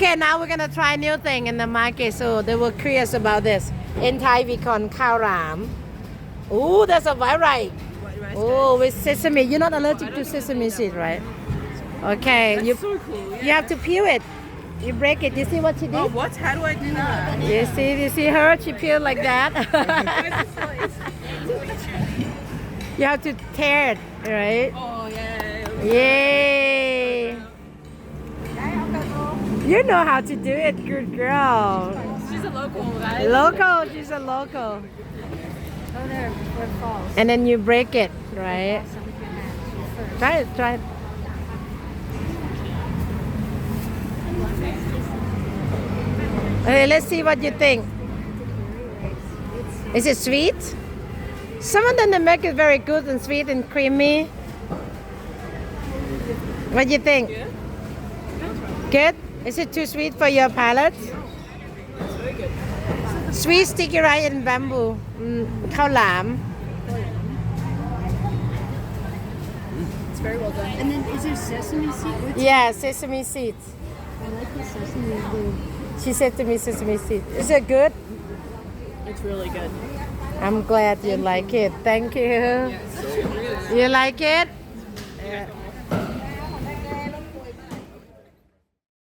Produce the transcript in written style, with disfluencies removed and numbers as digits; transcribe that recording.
Okay, now we're gonna try new thing in the market. So they were curious about this. In Thai, we call Khao Lam. Oh, that's a white rice. Oh, with sesame. You're not allergic to sesame seed, right? Okay, That's so cool. Yeah. you have to peel it. You break it. You see what she did? Oh, what? How do I do that? You see her? She peeled like that. You have to tear it, right? Oh, yeah. Yay! You know how to do it, good girl. She's a local, guys. Local, she's a local. Oh, there, where it falls. And then you break it, right? So we can have Try it, try it. Okay, let's see what you think. Is it sweet? Some of them they make it very good and sweet and creamy. What do you think? Good? Is it too sweet for your palate? Sweet sticky rice and bamboo. Khao Lam. It's very well done. And then is there sesame seed? What's Yeah, sesame seeds. I like the sesame blue. She said to me sesame seeds. Is it good? It's really good. I'm glad you like it. Thank you. You like it? Yeah.